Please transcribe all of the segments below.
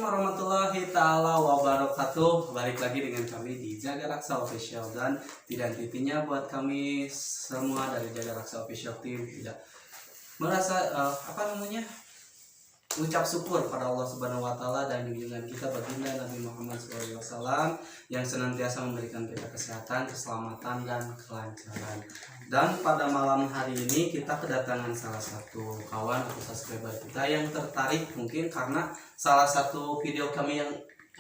warahmatullahi taala wabarakatuh. Balik lagi dengan kami di Jaga Raksa Official, dan tidak hentinya buat kami semua dari Jaga Raksa Official Team tidak merasa ucap syukur pada Allah Subhanahu wa taala dan junjungan kita baginda Nabi Muhammad SAW yang senantiasa memberikan kita kesehatan, keselamatan dan kelancaran. Dan pada malam hari ini kita kedatangan salah satu kawan atau subscriber kita yang tertarik mungkin karena salah satu video kami yang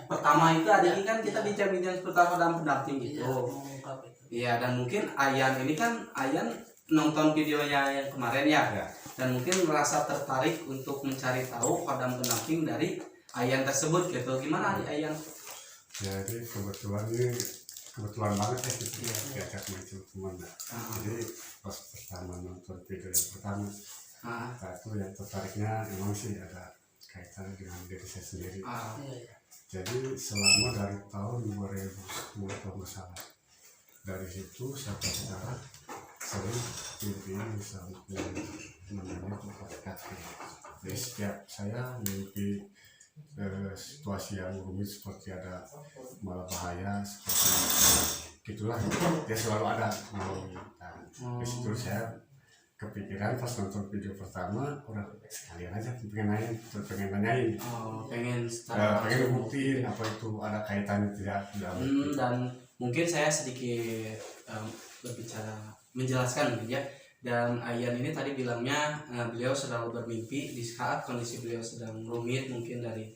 pertama itu ada kan kita bincang-bincang pertama dalam pendamping gitu. Iya, dan mungkin Ayan ini kan Ayan nonton videonya yang kemarin ya. Dan mungkin merasa tertarik untuk mencari tahu kodam pendamping dari Ayan tersebut gitu. Gimana Ayan? Jadi kebetulan banget ya gitu diajak muncul teman. Jadi pas pertama nonton video yang pertama, itu yang tertariknya emang sih ada kaitan dengan diri saya sendiri. Jadi selama dari tahun 2010 kalau nggak salah, dari situ sampai sekarang sering mimpi bisa namanya tempat. Jadi setiap saya mimpi situasi yang rumit seperti ada malah bahaya seperti gitulah, dia selalu ada. Di situ saya kepikiran pas nonton video pertama, udah sekalian aja pengen nanyain, pengen buktiin apa itu ada kaitannya tidak. Dan mungkin saya sedikit menjelaskan gitu ya. Dan Ayan ini tadi bilangnya beliau selalu bermimpi di saat kondisi beliau sedang rumit mungkin dari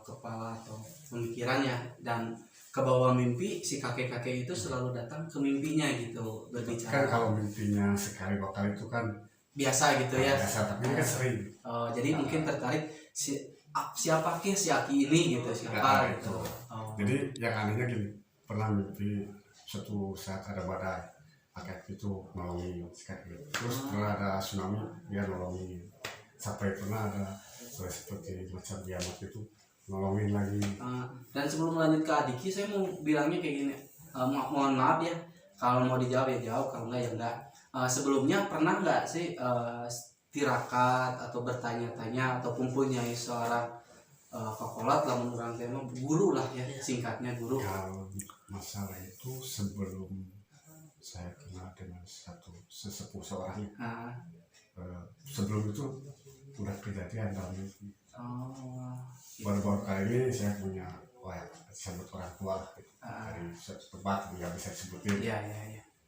kepala atau pemikirannya, dan ke bawah mimpi si kakek-kakek itu selalu datang ke mimpinya gitu berbicara. Kan kalau mimpinya sekali dua kali itu kan biasa gitu ya. Biasa, tapi ini kan sering. Jadi mungkin tertarik siapa si Aki ini gitu, siapa gitu. Jadi yang anehnya gini, pernah mimpi suatu saat ada badai, kakek itu nolongin, terus pernah ada tsunami dia nolongin, sampai pernah ada seperti macam kiamat itu nolongin lagi. Dan sebelum lanjut ke Adiki, saya mau bilangnya kayak gini, mohon maaf ya kalau mau dijawab ya jawab, kalau enggak ya enggak. Sebelumnya pernah nggak sih tirakat atau bertanya-tanya ataupun punya seorang kokolat lah menurut tema guru lah ya, singkatnya guru. Kalau masalah itu sebelum saya kenal dengan satu sesepuh seorang, sebelum itu udah kejadian dalam mimpi. Baru-baru kali ini saya punya sebut orang tua gitu, dari tempat nggak bisa disebutin.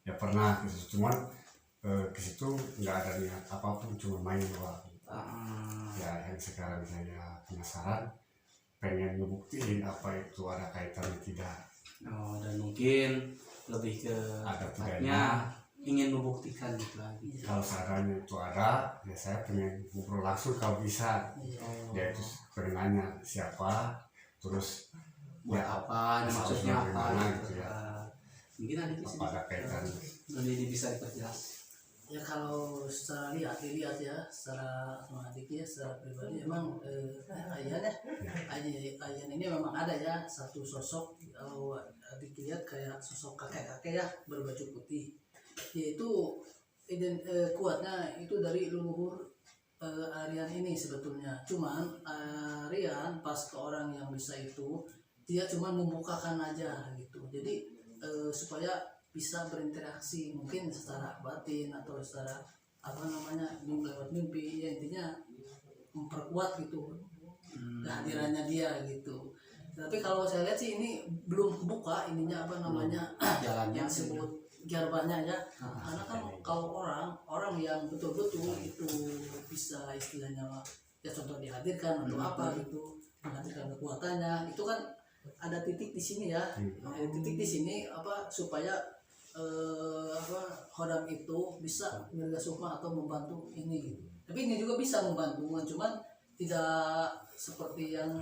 Ya pernah gitu, cuman ke situ nggak ada niat apapun, cuma main doang. Ya yang sekarang saya penasaran, pengen ngebuktiin apa itu ada kaitannya tidak. Dan mungkin lebih ke ada tepatnya ingin membuktikan gitu lagi. Kalau seandainya itu ada, ya saya pengen ngobrol langsung kalau bisa. Ya itu pengen nanya siapa, terus buat apa, maksudnya apa gitu ya. Mungkin ada di sini. Apa ada kaitan? Jadi bisa diperjelas. Ya kalau secara dilihat ya, secara adik ya, secara pribadi emang Ayan ini memang ada ya satu sosok, kalau adik lihat kayak sosok kakek-kakek ya berbaju putih, yaitu kuatnya itu dari leluhur Aryan ini sebetulnya. Cuman Aryan pas ke orang yang bisa itu, dia cuma membukakan aja gitu, jadi supaya bisa berinteraksi mungkin secara batin atau secara lewat mimpi ya, intinya memperkuat gitu kehadirannya dia gitu. Tapi kalau saya lihat sih ini belum kebuka ininya jalannya yang disebut gerbangnya ya. Karena kan kalau orang yang betul-betul itu bisa istilahnya ya contoh dihadirkan atau apa gitu, menghadirkan kekuatannya itu kan ada titik di sini ya. Titik di sini supaya kodam itu bisa sukma atau membantu ini. Tapi ini juga bisa membantu, cuman tidak seperti yang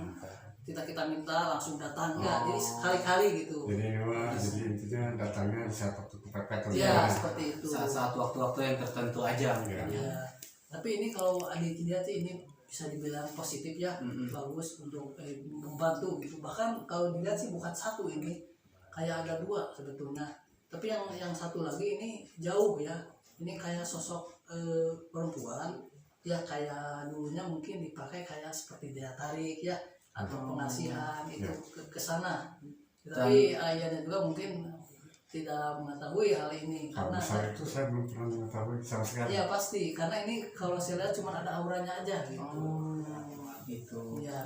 kita minta langsung datang ya. Jadi sekali-kali gitu. Jadi intinya datangnya di saat waktu kepepet. Ya seperti itu. Saat waktu-waktu yang tertentu aja. Ya. Tapi ini kalau adik lihat sih ini bisa dibilang positif ya, bagus untuk membantu gitu. Bahkan kalau dilihat sih bukan satu ini, kayak ada dua sebetulnya. Tapi yang satu lagi ini jauh ya. Ini kayak sosok perempuan ya, kayak dulunya mungkin dipakai kayak seperti daya tarik ya, atau pengasihan itu ke sana. Dan- Tapi ayahnya juga mungkin tidak mengetahui hal ini Kalau karena saya itu saya belum pernah mengetahui sama sekali. iya pasti karena ini kalau saya lihat cuma ada auranya aja gitu. Gitu. Iya.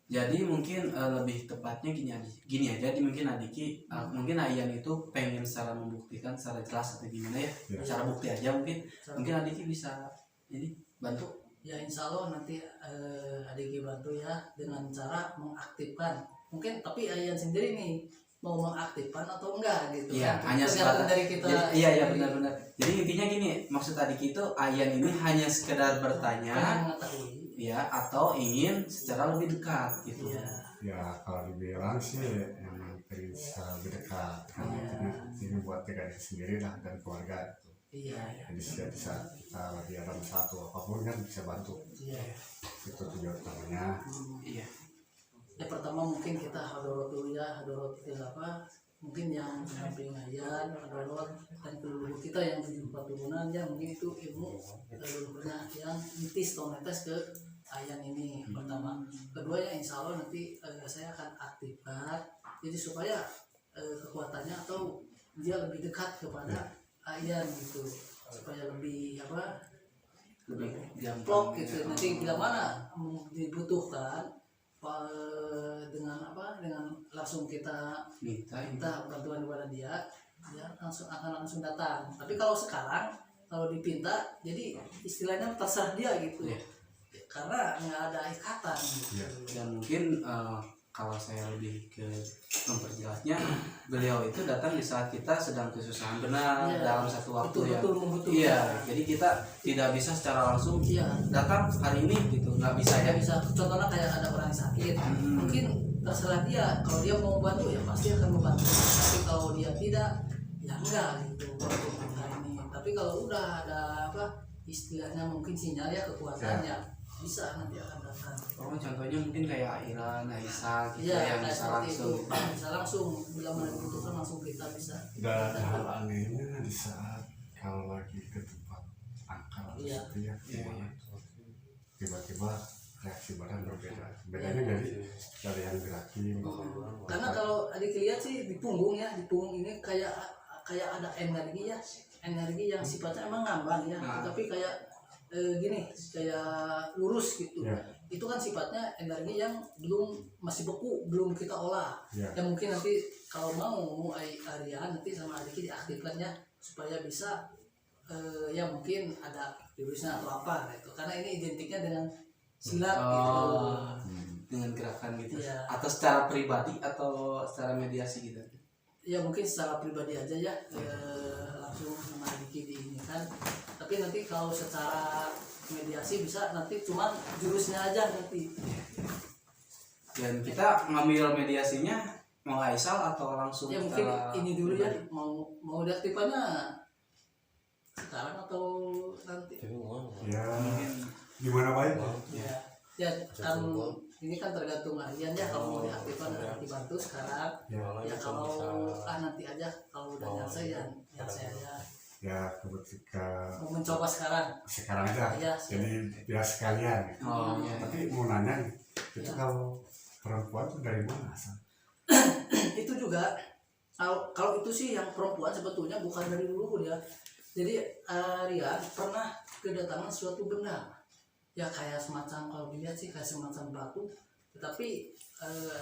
Jadi mungkin lebih tepatnya gini aja, mungkin Adiki mungkin Ayan itu pengen secara membuktikan secara jelas atau gimana ya, Ya. secara bukti aja mungkin Adiki bisa ini bantu. Ya insya Allah nanti adik bantu ya dengan cara mengaktifkan mungkin, tapi Ayan sendiri nih mau mengaktifkan atau enggak gitu Iya, kan. hanya Tergantung sebatas dari kita. iya benar-benar. Jadi intinya gini, maksud Adiki itu Ayan ini hanya sekedar bertanya Pengen mengetahui. ya atau ingin secara lebih dekat gitu. Iya. Ya kalau dibilang sih emang pengen bisa lebih dekat karena ini buat diri sendiri lah dan keluarga itu. Iya. Jadi setiap bisa kita lagi ada masalah atau apapun kan bisa bantu. Iya. Itu tujuan utamanya. Iya. Ya pertama mungkin kita hadorot dulu ya, hadorot itu apa? Mungkin yang samping ayan, hadorot dan leluhur kita yang 74 turunan ya mungkin itu ilmu leluhurnya yang nitis atau netes ke ayan ini pertama. Kedua ya insya Allah nanti saya akan aktifkan jadi supaya kekuatannya atau dia lebih dekat kepada ayan gitu supaya lebih apa Lebih plok gampang gitu nanti bila mana dibutuhkan dengan apa dengan langsung kita minta bantuan kepada dia langsung datang. Tapi kalau sekarang kalau dipinta jadi istilahnya terserah dia gitu karena nggak ada ikatan gitu. Dan mungkin kalau saya lebih ke memperjelasnya, beliau itu datang di saat kita sedang kesusahan benar dalam satu waktu yang membutuhkan. Iya, jadi kita tidak bisa secara langsung datang hari ini gitu, nggak bisa ya. Bisa contohnya kayak ada orang sakit mungkin terserah dia kalau dia mau bantu ya pasti akan membantu, tapi kalau dia tidak ya enggak gitu untuk ini. Tapi kalau udah ada apa istilahnya mungkin sinyal ya kekuatannya bisa nanti akan datang. Contohnya mungkin kayak Airan, Aisyah gitu Iya, yang bisa langsung. Bisa langsung bila mana dibutuhkan langsung kita bisa. Dan hal anehnya di saat kalau lagi ke tempat angkal seperti ya, tiba-tiba reaksi badan berbeda. Bedanya dari yang gerakin. Karena kalau adik lihat sih di punggung ini kayak ada energi yang sifatnya emang ngambang ya, tapi kayak gini kayak lurus gitu. Itu kan sifatnya energi yang masih beku, belum kita olah. Dan mungkin nanti kalau mau Aryan nanti sama Adiki diaktifkan ya supaya bisa ya mungkin ada virusnya atau apa gitu. Karena ini identiknya dengan silat gitu. Dengan gerakan gitu. Ya. Atau secara pribadi atau secara mediasi gitu. Ya mungkin secara pribadi aja ya langsung sama Adiki diinikan. Tapi nanti kalau secara mediasi bisa nanti cuman jurusnya aja nanti. Dan kita ngambil mediasinya mau Aisyah atau langsung Ya mungkin ini dulu ya mau diaktifkannya sekarang atau nanti. Ya gimana baik. Ya kan ini kan tergantung Aryan ya kalau mau diaktifkan dibantu sekarang. Ya kalau nanti aja kalau udah nyelesai ya saya aja. Ya ketika Mau mencoba sekarang aja ya, jadi biar sekalian gitu. Tapi mau nanya nih itu kalau perempuan itu dari mana asal? Itu juga kalau itu sih yang perempuan sebetulnya bukan dari dulu ya. Jadi Aryan pernah kedatangan suatu benda ya kayak semacam kalau dilihat sih kayak semacam batu, tetapi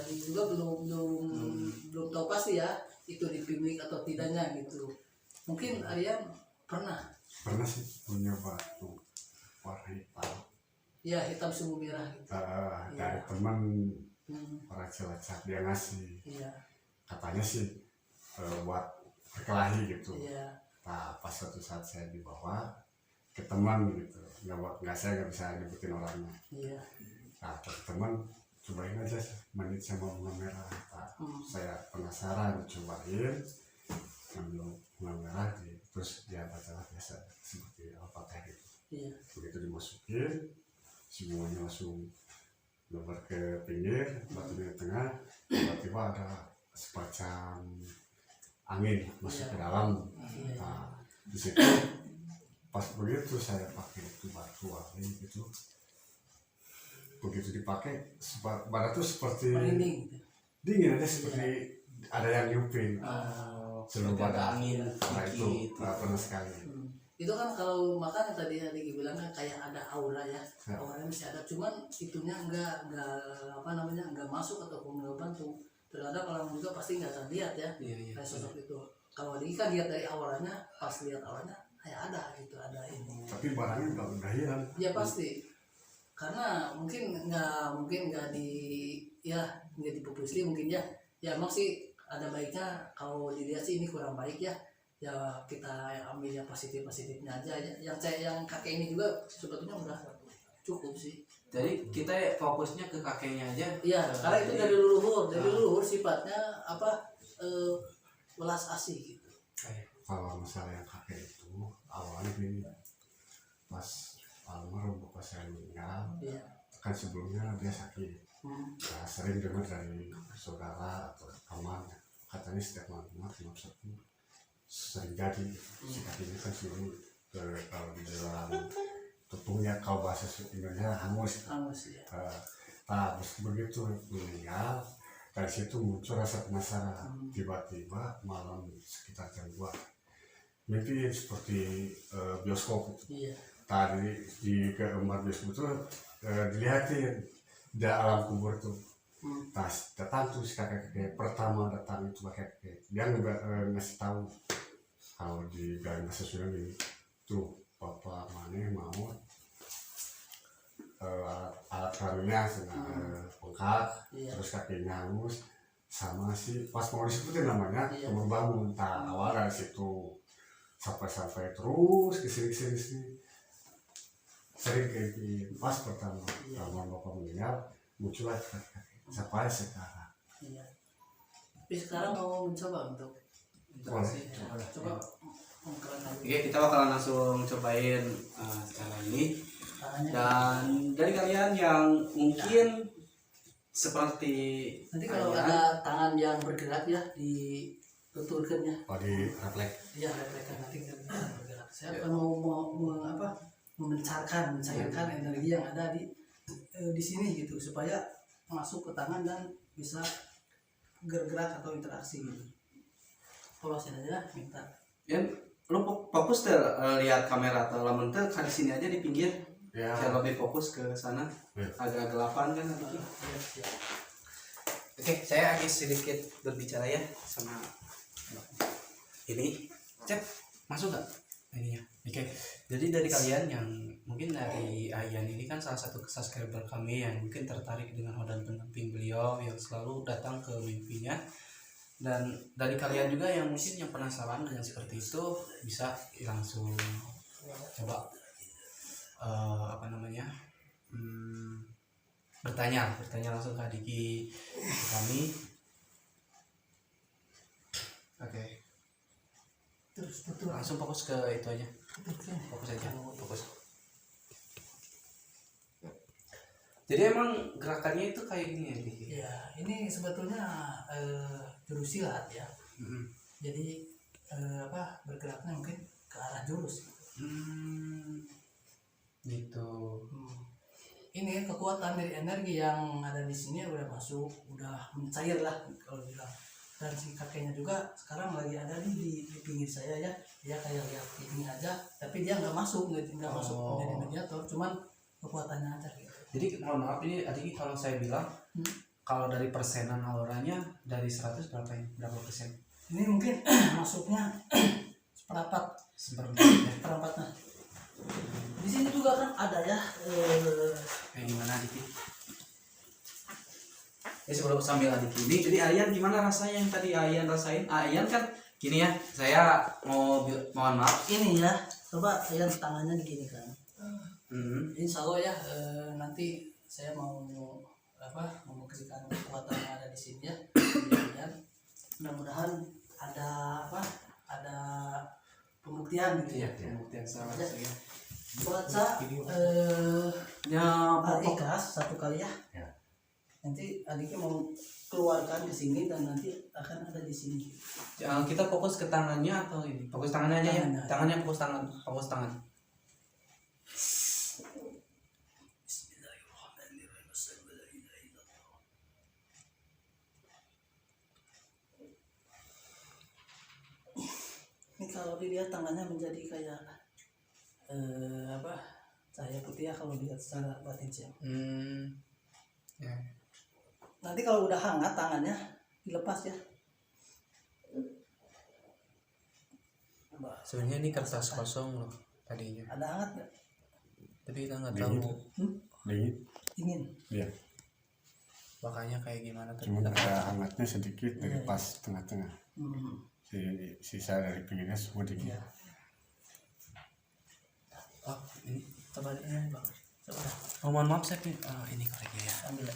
dia juga belum tahu pasti ya itu dipimik atau tidaknya gitu. Mungkin Aryan pernah sih punya batu warna hitam. Ya hitam semu merah gitu. Dari teman orang Cilacap dia ngasih. Katanya sih buat berkelahi gitu. Nah, pas suatu saat saya dibawa ke teman gitu, saya nggak bisa nyebutin orangnya. Nah, teman cobain aja manit sama bunga merah. Nah, saya penasaran cobain ambil bunga merah terus dia baca biasa seperti apa kayak gitu. Begitu dimasukin si bunganya langsung lebar ke pinggir, batunya di tengah, tiba-tiba ada semacam angin masuk ke dalam. Nah, di situ pas begitu saya pakai itu batu angin gitu begitu dipakai badan tuh seperti merinding gitu. dingin aja, seperti ada yang nyupin seluruh seperti ada badan. angin Nah itu sedikit. pernah sekali. Itu kan kalau makan yang tadi Diki bilang kan kayak ada aura ya, Ya. auranya masih ada, cuman itunya nggak masuk ataupun nggak bantu. Terkadang orang juga pasti nggak akan lihat ya Iya, iya. kayak sosok itu. Kalau Diki kan lihat dari auranya, pas lihat auranya kayak ada gitu, ada ini. Tapi barangnya udah hilang. Ya pasti, karena mungkin nggak di ya nggak dipublis mungkin ya. Ya emang sih ada baiknya kalau dilihat sih ini kurang baik ya. Ya kita ambil yang positifnya aja ya. Yang kakek ini juga sebetulnya udah cukup sih. Jadi kita fokusnya ke kakeknya aja. Iya, karena itu dari leluhur sifatnya welas asih gitu. Kalau misalnya yang kakek itu awalnya gini, pas almarhum bapak saya meninggal, Iya. kan sebelumnya dia sakit. Nah, sering dengar dari saudara atau teman, katanya setiap malam Sabtu sering jadi si kakinya kan suruh kalau di dalam tepungnya, kalau bahasa Indonesia hangus. Hangus ya. Nah, terus begitu meninggal, dari situ muncul rasa penasaran. Tiba-tiba malam sekitar jam 2 mimpi seperti bioskop. Iya. Tadi di keempat bioskop itu dilihatin di alam kubur tuh. Nah, datang tuh si kakek pertama datang itu kakek, dia ngasih tahu kalau di dalam bahasa Sunda ini tuh bapak mana mau alat kelaminnya pengkak, Iya. terus kakinya hangus, sama si pas mau disebutin namanya Iya. umur bangun. Awal dari situ sampai terus kesini sering kayak gini. Pas pertama bapak meninggal muncul lagi sampai sekarang. Iya. Tapi sekarang mau mencoba untuk Interaksi. coba mengkerenkan Oke, kita bakalan langsung cobain cara ini. tangannya. Dan dari kalian yang mungkin seperti Nanti kalau Ayah, ada tangan yang bergerak ya dituturkan ya. Oh di refleks. Iya, reflekan nanti kita bergerak. Saya akan mencairkan energi yang ada di sini gitu supaya masuk ke tangan dan bisa bergerak atau interaksi gitu. Polosin aja minta. ya lu fokus tuh lihat kamera atau lamun teh di sini aja di pinggir. Ya. Biar lebih fokus ke sana. Ya. Agak gelapan kan nanti. Iya, siap. Oke, saya agak sedikit berbicara ya sama ini. Cep, masuk nggak ininya? Oke, jadi dari kalian yang mungkin dari Ayan ini kan salah satu subscriber kami yang mungkin tertarik dengan Odan pendamping beliau yang selalu datang ke mimpinya. Dan dari kalian juga yang mungkin yang penasaran dengan seperti itu bisa langsung coba bertanya langsung ke Adiki ke kami. Oke. Terus tutur. Langsung fokus ke itu aja. Tuturkan. Fokus aja. Fokus. Jadi emang gerakannya itu kayak gini ya, Diki? Ya, ini sebetulnya jurus silat ya. Jadi bergeraknya mungkin ke arah jurus. Gitu. Ini kekuatan dari energi yang ada di sini udah masuk, udah mencair lah kalau bilang. Dan si kakeknya juga sekarang lagi ada di pinggir saya ya. Dia kayak lihat ini aja, tapi dia nggak masuk masuk menjadi mediator, cuman kekuatannya aja gitu. Jadi mohon maaf ini Adiki kalau saya bilang kalau dari persenan auranya dari 100 berapa ini? Berapa persen? Ini mungkin masuknya seperempatnya. Di sini juga kan ada ya. Kayak gimana Adiki? Ya sebelum sambil Adiki ini, jadi Ayan gimana rasanya yang tadi Ayan rasain? Ayan kan gini ya, saya mohon maaf. Ini ya, coba Ayan tangannya begini kan. Mm-hmm. Insya Allah ya nanti saya mau membuktikan kekuatan yang ada di sini ya. Mudah-mudahan ada pembuktian gitu ya. Pembuktian salah Ya. ya. Baca Ya, ikhlas satu kali ya. Ya. Nanti adiknya mau keluarkan ke sini dan nanti akan ada di sini. kita fokus ke tangannya atau ini? Fokus tangannya aja ya. Tangannya. Fokus tangan. Bismillahirrahmanirrahim. dilihat tangannya menjadi kayak apa, cahaya putih ya kalau dilihat secara batin sih. Ya. Nanti kalau udah hangat tangannya dilepas ya. Sebenarnya ini kertas kosong loh tadinya, Ada hangat nggak? tapi kita nggak tahu Dingin. Dingin. Iya. makanya kayak gimana tadi. Cuma ada hangatnya sedikit dari pas tengah-tengah. Sisa dari pinggirnya semua dingin. Iya. Oh ini tebalnya bang. Oh mohon maaf saya ini koreknya ya. Ambil.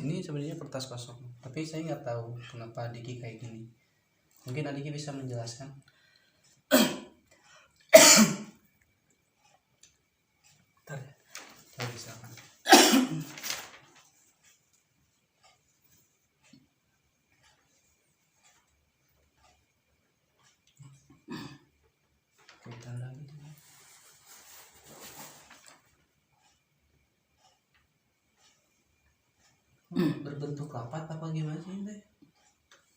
Ini sebenarnya kertas kosong, tapi saya nggak tahu kenapa Diki kayak gini. Mungkin Adiki bisa menjelaskan. Bentar ya. Oh, bisa kan? Kaitan lagi. Berbentuk rapat apa gimana sih teh?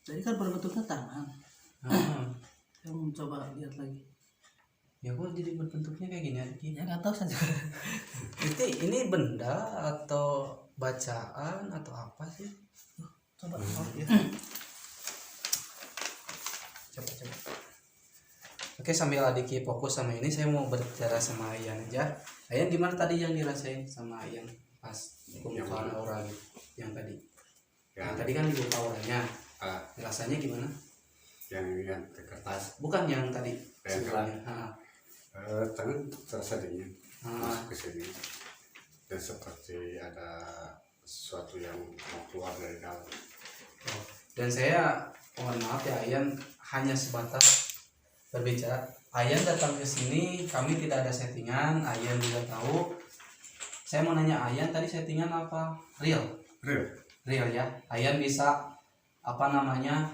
Jadi kan berbentuknya tangan. Kamu coba lihat lagi. Ya kok jadi berbentuknya kayak gini Adiki? Ya nggak tahu saja. Ini benda atau bacaan atau apa sih? Coba. Oh, ya. Coba. Oke, sambil Adiki fokus sama ini, saya mau berbicara sama Ayan aja. Ayan gimana tadi yang dirasain sama Ayan pas pembukaan aura gitu? Yang tadi. Yang tadi kan dibuka auranya. Rasanya gimana? Yang ke kertas. Bukan yang tadi. Yang sebelumnya. Tangan terasa dingin. Masuk ke sini. Dan seperti ada sesuatu yang mau keluar dari dalam. Oh. Dan saya mohon maaf ya Ayan, hanya sebatas berbicara. Ayan datang ke sini, kami tidak ada settingan. Ayan juga tahu. Saya mau nanya Ayan tadi settingan apa? Real ya. Ayan bisa apa namanya?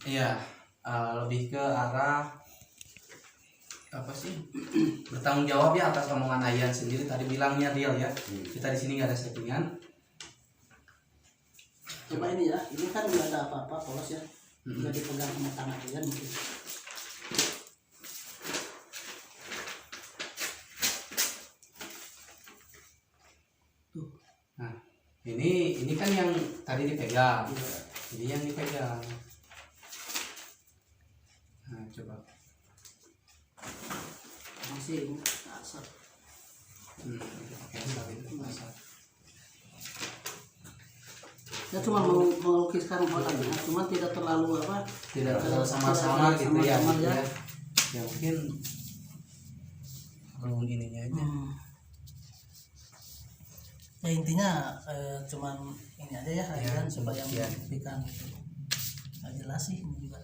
Iya, lebih ke arah apa sih? Bertanggung jawab ya atas omongan Ayan sendiri. Tadi bilangnya real ya. Kita di sini nggak ada settingan. Coba ini ya, ini kan nggak ada apa-apa, polos ya. Nggak dipegang sama tangan Ayan mungkin. Tuh. Nah, ini kan yang tadi dipegang. Ini yang dipegang. Nah, coba. Masih asap. Ya cuma melukiskan kotaknya, cuma tidak terlalu apa? Tidak terlalu sama-sama gitu ya. sama-sama ya. Ya mungkin belum ininya aja. Ya intinya cuman ini aja ya, Ya, supaya ya. membuktikan gitu. Nggak jelas sih ini juga.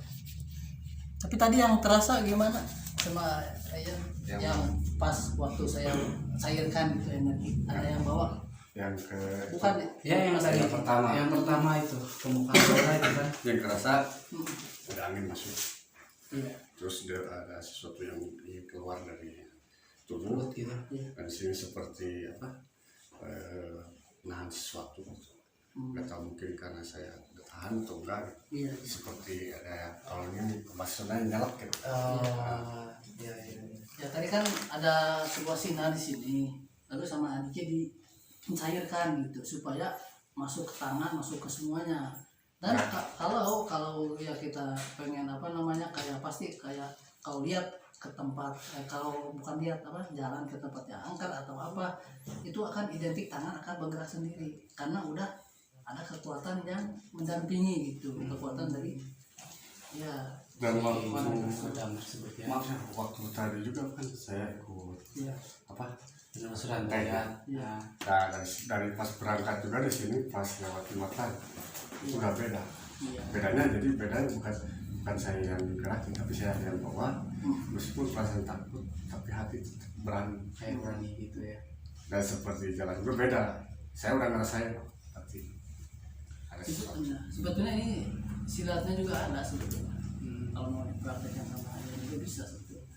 Tapi tadi yang terasa gimana sama Ayan yang pas waktu saya cairkan itu energi, ada yang bawa? Yang ke Bukan Ya yang tadi yang pertama. Yang pertama itu pembukaan aura itu kan. yang kerasa ada angin masuk. Iya. Terus ada sesuatu yang ingin keluar dari tubuh. Mulut gitu. Dan di sini seperti apa? Nahan sesuatu. Nggak tahu mungkin karena saya tahan atau enggak. Iya. Seperti ada kalau ini maksudnya nyalap gitu. Ya. Ya tadi kan ada sebuah sinar di sini, lalu sama adiknya dicairkan gitu supaya masuk ke tangan, masuk ke semuanya. Dan kalau ya kita pengen apa namanya kayak pasti kayak kalau lihat ke tempat kalau bukan lihat apa jalan ke tempat yang angker atau apa itu akan identik tangan akan bergerak sendiri karena udah ada kekuatan yang mendampingi gitu, kekuatan dari ya. Dan waktu tadi juga kan saya ikut apa penelusuran ya. Ya. Nah, dari pas berangkat juga di sini pas lewat makan itu udah beda. Bedanya jadi bedanya bukan saya yang gerakin tapi saya yang bawa. Meskipun perasaan takut tapi hati tetap berani. Kayak berani gitu ya. Dan seperti jalan juga beda. Saya udah ngerasain tapi ada sesuatu. Sebetulnya ini silatnya juga ada sebetulnya. kalau mau dipraktekkan sama Aryan juga bisa sebetulnya,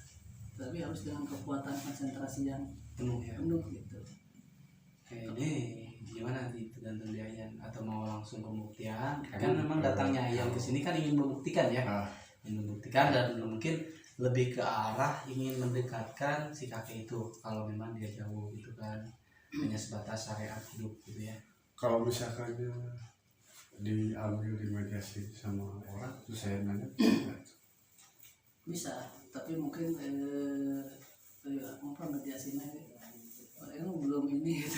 tapi harus dengan kekuatan konsentrasi yang penuh ya. penuh gitu. Ini gimana nanti tergantung di Ayan atau mau langsung pembuktian kan memang datangnya Ayan ke sini kan ingin membuktikan ya, ingin membuktikan dan mungkin lebih ke arah ingin mendekatkan si kakek itu kalau memang dia jauh gitu kan, hanya sebatas syariat hidup gitu ya. Kalau misalkan diambil dimediasi sama orang terus saya nanya Bisa, tapi mungkin apa mediasinya ini belum ini gitu.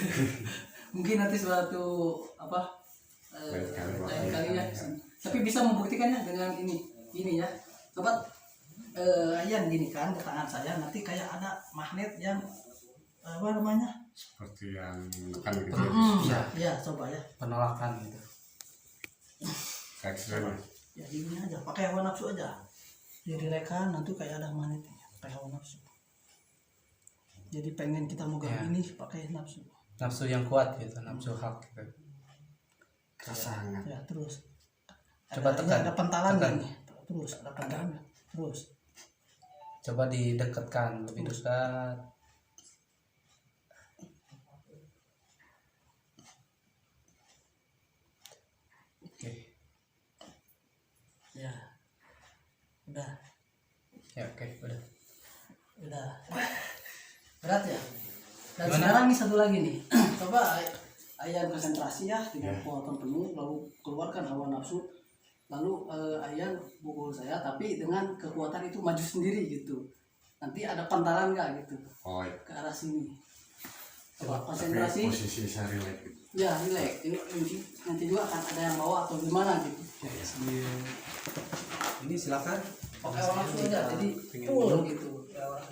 Mungkin nanti suatu apa lain kali ya. Tapi bisa membuktikannya dengan ini ya. Sobat Ayan gini kan ke tangan saya nanti kayak ada magnet yang apa namanya? seperti yang kan gitu Ya coba ya. Penolakan gitu. kayak ekstrim. Ya ini aja, pakai hawa nafsu aja. Direkan nanti kayak ada magnetnya, pakai hawa nafsu. Jadi pengen kita megang ini pakai nafsu. Nafsu yang kuat gitu, nafsu hak gitu. Sangat. Ya terus. Coba tekan. Ada pentalan nih. Terus ada pentalan. Terus. Coba didekatkan lebih dekat. Oke. Ya. Udah. Ya oke, udah. Udah. Berat ya. Dan Gimana? sekarang nih satu lagi nih. Coba Ayan konsentrasi ya dengan kekuatan penuh, lalu keluarkan hawa nafsu, lalu Ayan pukul saya, tapi dengan kekuatan itu maju sendiri gitu. Nanti ada pantalan nggak gitu Oh iya. ke arah sini. Coba Tapi konsentrasi. posisi saya relax gitu. Ya relax. Ini nanti juga akan ada yang bawa atau gimana gitu. Ya, sambil ini silakan. Pakai hawa nafsu aja, jadi full gitu.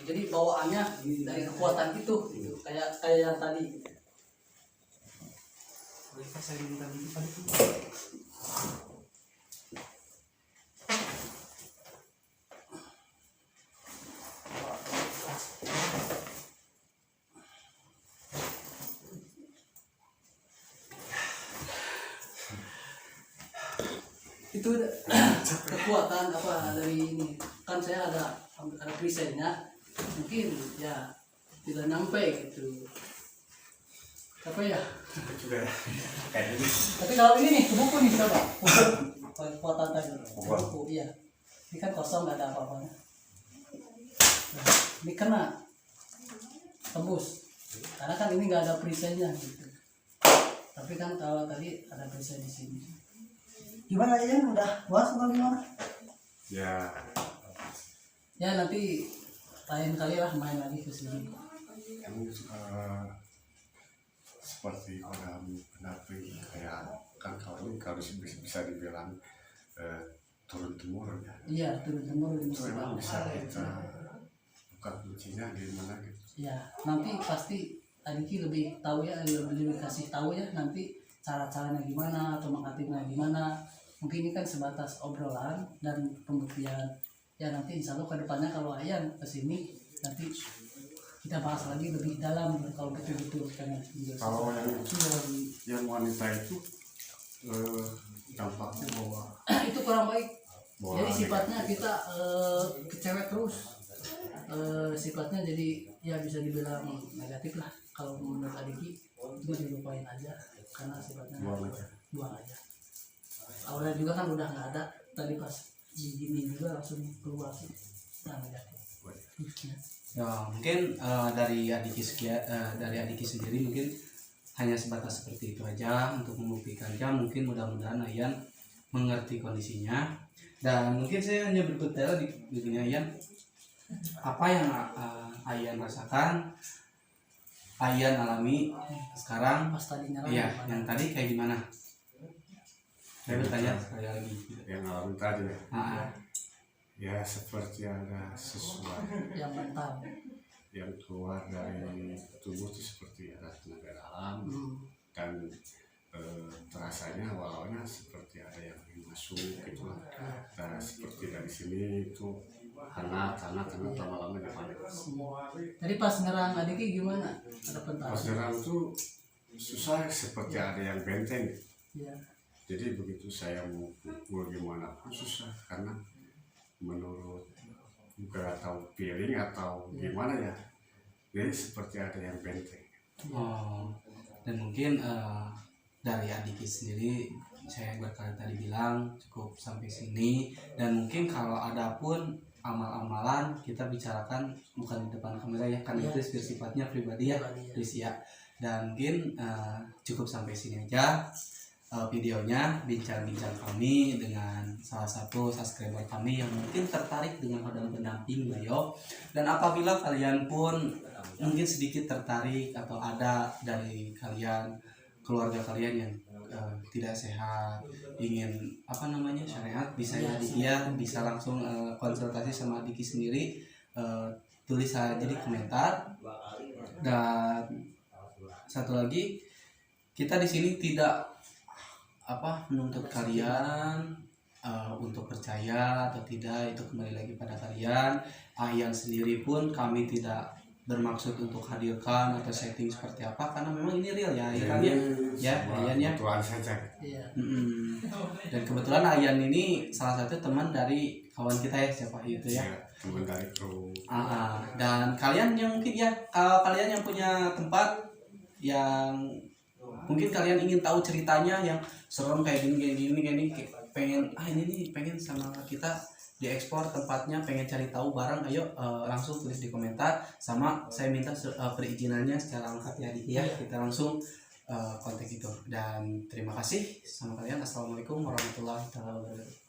Jadi bawaannya dari kekuatan itu, gitu. Kayak yang tadi. Bolehkah saya minta dulu Pak? Itu kekuatan apa dari ini kan saya ada perisainya mungkin ya tidak nyampe gitu apa ya Juga kayak gitu. tapi kalau ini nih buku nih coba kekuatan tadi buku iya ini kan kosong nggak ada apa-apanya nah, ini kena tembus karena kan ini nggak ada perisainya gitu tapi kan kalau tadi ada perisai di sini gimana ya udah puas atau gimana Ya ya nanti lain kali lah main lagi ke sini emang seperti orang pendamping kayak kan kalau ini kalau bisa dibilang turun temurun ya. iya turun temurun Itu emang bisa kita buka kuncinya di mana gitu. ya nanti pasti Adiki lebih tahu ya lebih kasih tahu ya nanti cara-caranya gimana atau mengaturnya gimana mungkin ini kan sebatas obrolan dan pembuktian ya nanti insya Allah kedepannya kalau Ayan kesini nanti kita bahas lagi lebih dalam gitu, kalau betul-betul pengen Kalau yang wanita itu dampaknya bahwa itu kurang baik Wah, jadi sifatnya kita ke cewek terus sifatnya jadi ya bisa dibilang negatif lah kalau menurut Adiki itu dilupain aja karena sifatnya buang aja awalnya juga kan udah nggak ada tadi pas gini juga langsung keluar sih nah negatif Ya mungkin dari Adiki sendiri mungkin hanya sebatas seperti itu aja untuk membuktikannya. Mungkin mudah-mudahan Ayan mengerti kondisinya dan mungkin saya hanya berbicara di dunia Ayan apa yang Ayan rasakan, Ayan alami sekarang. pas tadinya Iya, yang tadi kayak gimana? Saya bertanya sekali lagi. yang alami tadi ya. Nah, Ya seperti ada sesuatu yang mental yang keluar dari tubuh itu seperti ada tenaga dalam dan terasanya awalnya seperti ada yang masuk gitu lah. Nah, seperti dari sini itu hangat lama-lama dipanik. jadi pas nyerang Adiki gimana ada pental Pas nyerang itu susah seperti ada yang benteng. ya Jadi begitu saya mau gimana pun susah karena menurut juga atau feeling atau gimana ya, jadi seperti ada yang benteng. Dan mungkin dari Adiki sendiri saya berkali tadi bilang cukup sampai sini, dan mungkin kalau ada pun amal-amalan kita bicarakan bukan di depan kamera ya, karena itu sifatnya pribadi ya, Riz ya. Dan mungkin cukup sampai sini aja videonya, bincang-bincang kami dengan salah satu subscriber kami yang mungkin tertarik dengan hodang pendamping beliau. Dan apabila kalian pun mungkin sedikit tertarik atau ada dari kalian keluarga kalian yang tidak sehat, ingin syariat, bisa ya dia bisa langsung konsultasi sama Diki sendiri, tulis saja di komentar. Dan satu lagi, kita di sini tidak menuntut kalian untuk percaya atau tidak, itu kembali lagi pada kalian. Ayan sendiri pun kami tidak bermaksud untuk hadirkan atau setting seperti apa, karena memang ini real ya Ayan ya, Ayan ya. Kebetulan saja. Dan kebetulan Ayan ini salah satu teman dari kawan kita ya, siapa itu ya, teman dari kru. Dan kalian yang mungkin ya, kalian yang punya tempat yang mungkin kalian ingin tahu ceritanya yang serem kayak gini, pengen ini nih, pengen sama kita diekspor tempatnya, pengen cari tahu barang, ayo langsung tulis di komentar, sama saya minta perizinannya secara lengkap ya Diki ya, kita langsung kontak itu. Dan terima kasih sama kalian. Assalamualaikum warahmatullahi wabarakatuh.